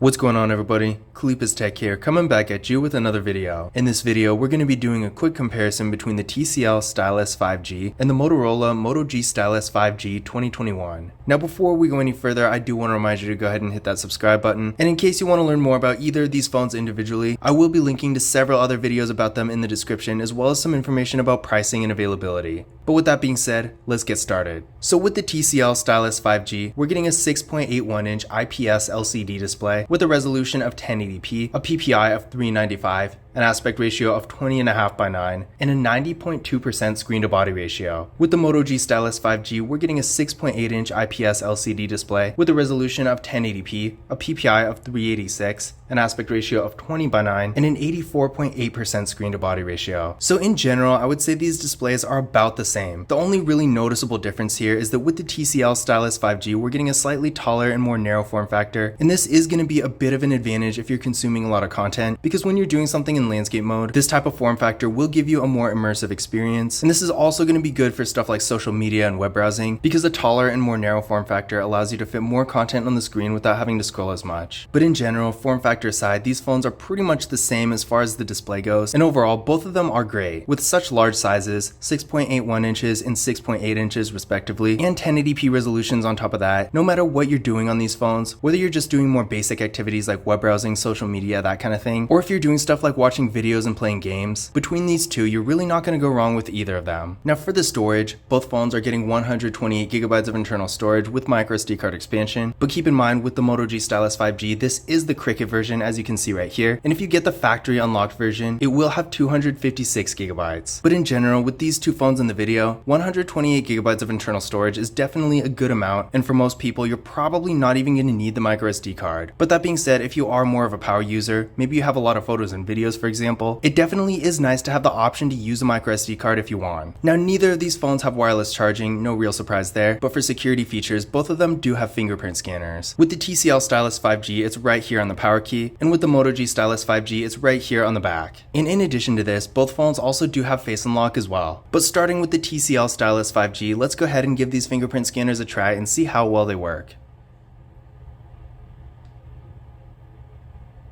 What's going on, everybody? Kalipas Tech here, coming back at you with another video. In this video, we're going to be doing a quick comparison between the TCL Stylus 5G and the Motorola Moto G Stylus 5G 2021. Now, before we go any further, I do want to remind you to go ahead and hit that subscribe button. And in case you want to learn more about either of these phones individually, I will be linking to several other videos about them in the description, as well as some information about pricing and availability. But with that being said, let's get started. So with the TCL Stylus 5G, we're getting a 6.81-inch IPS LCD display with a resolution of 1080p, a PPI of 395, an aspect ratio of 20.5:9, and a 90.2% screen-to-body ratio. With the Moto G Stylus 5G, we're getting a 6.8-inch IPS LCD display with a resolution of 1080p, a PPI of 386, an aspect ratio of 20:9, and an 84.8% screen-to-body ratio. So in general, I would say these displays are about the same. The only really noticeable difference here is that with the TCL Stylus 5G, we're getting a slightly taller and more narrow form factor, and this is going to be a bit of an advantage if you're consuming a lot of content, because when you're doing something in landscape mode, this type of form factor will give you a more immersive experience. And this is also going to be good for stuff like social media and web browsing, because a taller and more narrow form factor allows you to fit more content on the screen without having to scroll as much. But in general, form factor aside, these phones are pretty much the same as far as the display goes, and overall, both of them are great. With such large sizes, 6.81 inches and 6.8 inches respectively, and 1080p resolutions on top of that, no matter what you're doing on these phones, whether you're just doing more basic activities like web browsing, social media, that kind of thing, or if you're doing stuff like watching videos and playing games, between these two, you're really not going to go wrong with either of them. Now for the storage, both phones are getting 128GB of internal storage with microSD card expansion, but keep in mind with the Moto G Stylus 5G, this is the Cricket version as you can see right here, and if you get the factory unlocked version, it will have 256GB. But in general, with these two phones in the video, 128GB of internal storage is definitely a good amount, and for most people, you're probably not even going to need the microSD card. But that being said, if you are more of a power user, maybe you have a lot of photos and videos for example, it definitely is nice to have the option to use a microSD card if you want. Now neither of these phones have wireless charging, no real surprise there, but for security features, both of them do have fingerprint scanners. With the TCL Stylus 5G, it's right here on the power key, and with the Moto G Stylus 5G, it's right here on the back. And in addition to this, both phones also do have face unlock as well. But starting with the TCL Stylus 5G, let's go ahead and give these fingerprint scanners a try and see how well they work.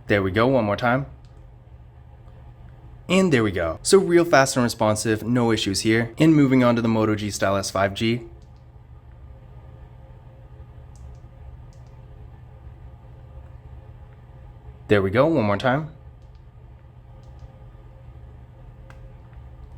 There we go, one more time. And there we go. So real fast and responsive, no issues here. And moving on to the Moto G Stylus 5G. There we go, one more time.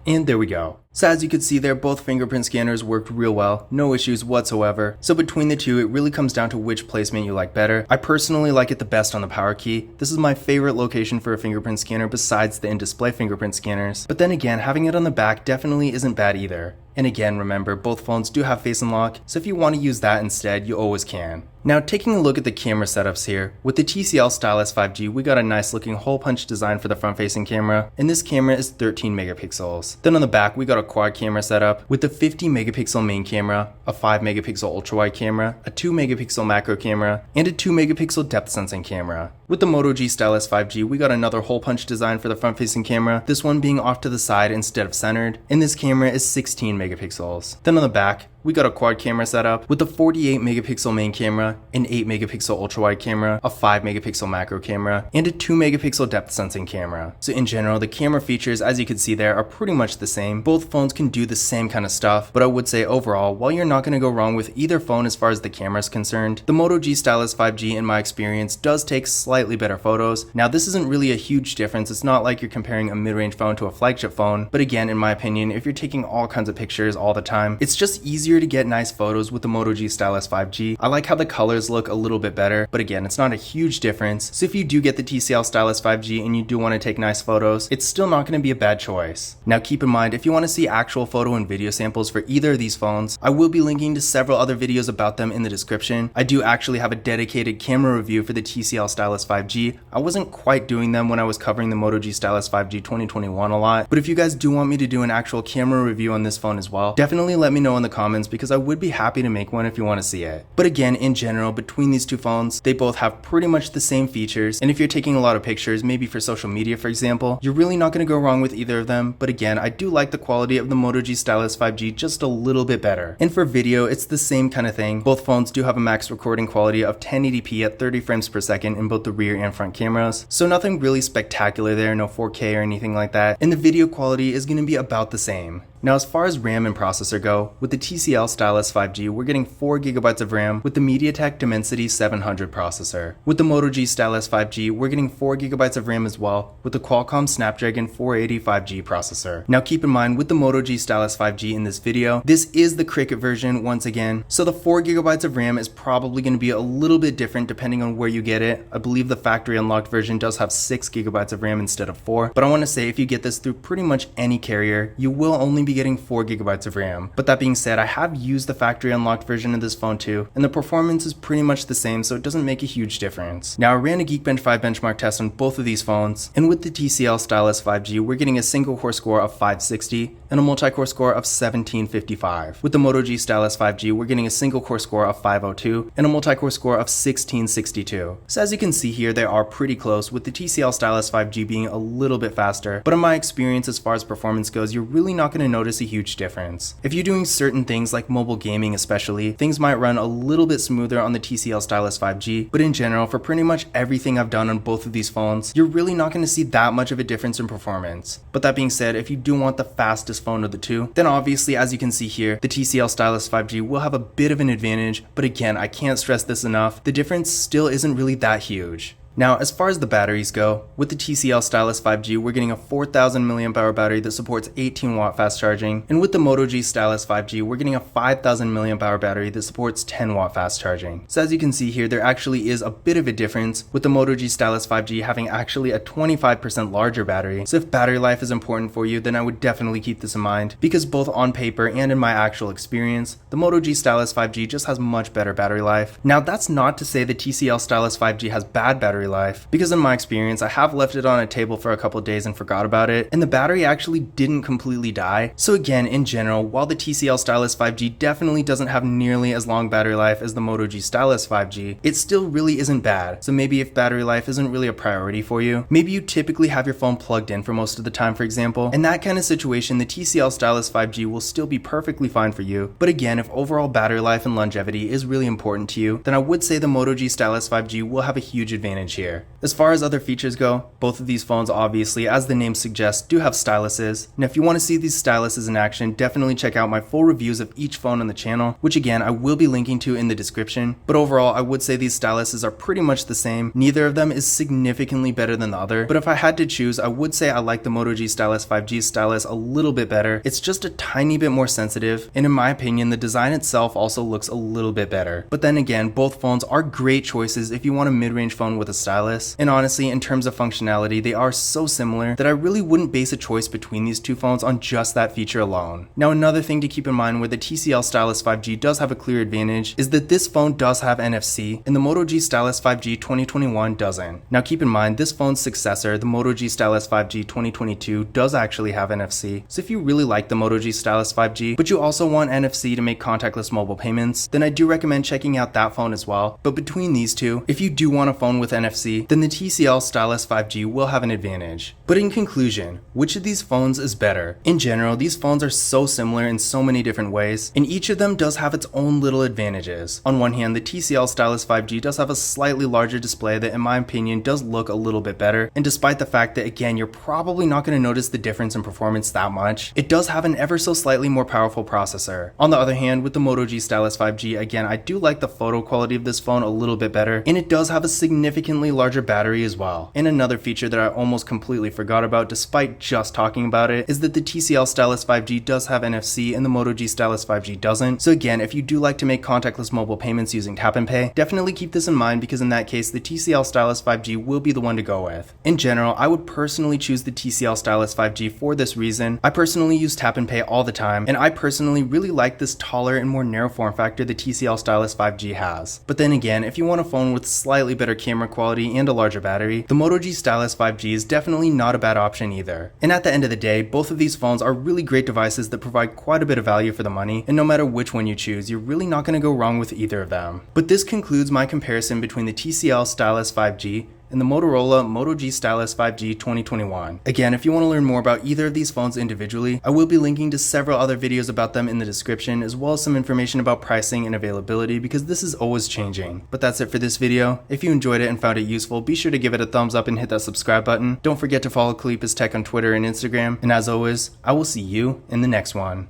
And there we go. So as you can see there, both fingerprint scanners worked real well, no issues whatsoever. So between the two, it really comes down to which placement you like better. I personally like it the best on the power key. This is my favorite location for a fingerprint scanner besides the in-display fingerprint scanners. But then again, having it on the back definitely isn't bad either. And again, remember, both phones do have face unlock, so if you want to use that instead, you always can. Now taking a look at the camera setups here, with the TCL Stylus 5G, we got a nice looking hole punch design for the front facing camera, and this camera is 13 megapixels. Then on the back, we got a quad camera setup with the 50 megapixel main camera, a 5 megapixel ultra wide camera, a 2 megapixel macro camera, and a 2 megapixel depth sensing camera. With the Moto G Stylus 5G, we got another hole punch design for the front facing camera, this one being off to the side instead of centered, and this camera is 16 megapixels. Then on the back, we got a quad camera setup with a 48 megapixel main camera, an 8 megapixel ultra wide camera, a 5 megapixel macro camera, and a 2 megapixel depth sensing camera. So in general, the camera features, as you can see there, are pretty much the same. Both phones can do the same kind of stuff, but I would say overall, while you're not going to go wrong with either phone as far as the camera is concerned, the Moto G Stylus 5G in my experience does take slightly better photos. Now this isn't really a huge difference, it's not like you're comparing a mid-range phone to a flagship phone, but again, in my opinion, if you're taking all kinds of pictures all the time, it's just easier to get nice photos with the Moto G Stylus 5G. I like how the colors look a little bit better, but again, it's not a huge difference. So if you do get the TCL Stylus 5G and you do want to take nice photos, it's still not going to be a bad choice. Now keep in mind, if you want to see actual photo and video samples for either of these phones, I will be linking to several other videos about them in the description. I do actually have a dedicated camera review for the TCL Stylus 5G. I wasn't quite doing them when I was covering the Moto G Stylus 5G 2021 a lot, but if you guys do want me to do an actual camera review on this phone as well, definitely let me know in the comments performance because I would be happy to make one if you want to see it. But again, in general, between these two phones, they both have pretty much the same features, and if you're taking a lot of pictures, maybe for social media for example, you're really not going to go wrong with either of them. But again, I do like the quality of the Moto G Stylus 5G just a little bit better. And for video, it's the same kind of thing. Both phones do have a max recording quality of 1080p at 30 frames per second in both the rear and front cameras, so nothing really spectacular there, no 4K or anything like that, and the video quality is going to be about the same. Now as far as RAM and processor go, with the TCL Stylus 5G we're getting 4GB of RAM with the MediaTek Dimensity 700 processor. With the Moto G Stylus 5G we're getting 4GB of RAM as well with the Qualcomm Snapdragon 480 5G processor. Now keep in mind, with the Moto G Stylus 5G in this video, this is the Cricket version once again, so the 4GB of RAM is probably going to be a little bit different depending on where you get it. I believe the factory unlocked version does have 6GB of RAM instead of 4, but I want to say if you get this through pretty much any carrier, you will only be getting 4GB of RAM. But that being said, I have used the factory unlocked version of this phone too, and the performance is pretty much the same, so it doesn't make a huge difference. Now I ran a Geekbench 5 benchmark test on both of these phones, and with the TCL Stylus 5G we're getting a single core score of 560 and a multi-core score of 1755. With the Moto G Stylus 5G we're getting a single core score of 502 and a multi-core score of 1662. So as you can see here, they are pretty close, with the TCL Stylus 5G being a little bit faster, but in my experience as far as performance goes, you're really not going to notice a huge difference. If you're doing certain things like mobile gaming especially, things might run a little bit smoother on the TCL Stylus 5G, but in general, for pretty much everything I've done on both of these phones, you're really not going to see that much of a difference in performance. But that being said, if you do want the fastest phone of the two, then obviously as you can see here, the TCL Stylus 5G will have a bit of an advantage, but again, I can't stress this enough, the difference still isn't really that huge. Now, as far as the batteries go, with the TCL Stylus 5G, we're getting a 4000 mAh battery that supports 18W fast charging, and with the Moto G Stylus 5G, we're getting a 5000 mAh battery that supports 10W fast charging. So as you can see here, there actually is a bit of a difference, with the Moto G Stylus 5G having actually a 25% larger battery. So if battery life is important for you, then I would definitely keep this in mind, because both on paper and in my actual experience, the Moto G Stylus 5G just has much better battery life. Now, that's not to say the TCL Stylus 5G has bad battery life, because in my experience I have left it on a table for a couple days and forgot about it, and the battery actually didn't completely die. So again, in general, while the TCL Stylus 5G definitely doesn't have nearly as long battery life as the Moto G Stylus 5G, it still really isn't bad. So maybe if battery life isn't really a priority for you, maybe you typically have your phone plugged in for most of the time for example, in that kind of situation the TCL Stylus 5G will still be perfectly fine for you. But again, if overall battery life and longevity is really important to you, then I would say the Moto G Stylus 5G will have a huge advantage here. As far as other features go, both of these phones obviously, as the name suggests, do have styluses. And if you want to see these styluses in action, definitely check out my full reviews of each phone on the channel, which again I will be linking to in the description. But overall, I would say these styluses are pretty much the same. Neither of them is significantly better than the other, but if I had to choose, I would say I like the Moto G Stylus 5G stylus a little bit better. It's just a tiny bit more sensitive, and in my opinion, the design itself also looks a little bit better. But then again, both phones are great choices if you want a mid-range phone with a stylus. And honestly, in terms of functionality, they are so similar that I really wouldn't base a choice between these two phones on just that feature alone. Now, another thing to keep in mind where the TCL Stylus 5G does have a clear advantage is that this phone does have NFC, and the Moto G Stylus 5G 2021 doesn't. Now keep in mind, this phone's successor, the Moto G Stylus 5G 2022, does actually have NFC. So if you really like the Moto G Stylus 5G, but you also want NFC to make contactless mobile payments, then I do recommend checking out that phone as well. But between these two, if you do want a phone with NFC, then the TCL Stylus 5G will have an advantage. But in conclusion, which of these phones is better? In general, these phones are so similar in so many different ways, and each of them does have its own little advantages. On one hand, the TCL Stylus 5G does have a slightly larger display that in my opinion does look a little bit better, and despite the fact that again you're probably not going to notice the difference in performance that much, it does have an ever so slightly more powerful processor. On the other hand, with the Moto G Stylus 5G, again I do like the photo quality of this phone a little bit better, and it does have a significantly larger battery as well. And another feature that I almost completely forgot about despite just talking about it is that the TCL Stylus 5G does have NFC and the Moto G Stylus 5G doesn't. So again, if you do like to make contactless mobile payments using tap and pay, definitely keep this in mind, because in that case the TCL Stylus 5G will be the one to go with. In general, I would personally choose the TCL Stylus 5G for this reason. I personally use tap and pay all the time, and I personally really like this taller and more narrow form factor the TCL Stylus 5G has. But then again, if you want a phone with slightly better camera quality and a larger battery, the Moto G Stylus 5G is definitely not not a bad option either. And at the end of the day, both of these phones are really great devices that provide quite a bit of value for the money, and no matter which one you choose, you're really not going to go wrong with either of them. But this concludes my comparison between the TCL Stylus 5G and the Motorola Moto G Stylus 5G 2021. Again, if you want to learn more about either of these phones individually, I will be linking to several other videos about them in the description, as well as some information about pricing and availability, because this is always changing. But that's it for this video. If you enjoyed it and found it useful, be sure to give it a thumbs up and hit that subscribe button. Don't forget to follow Kalipa's Tech on Twitter and Instagram, and as always, I will see you in the next one.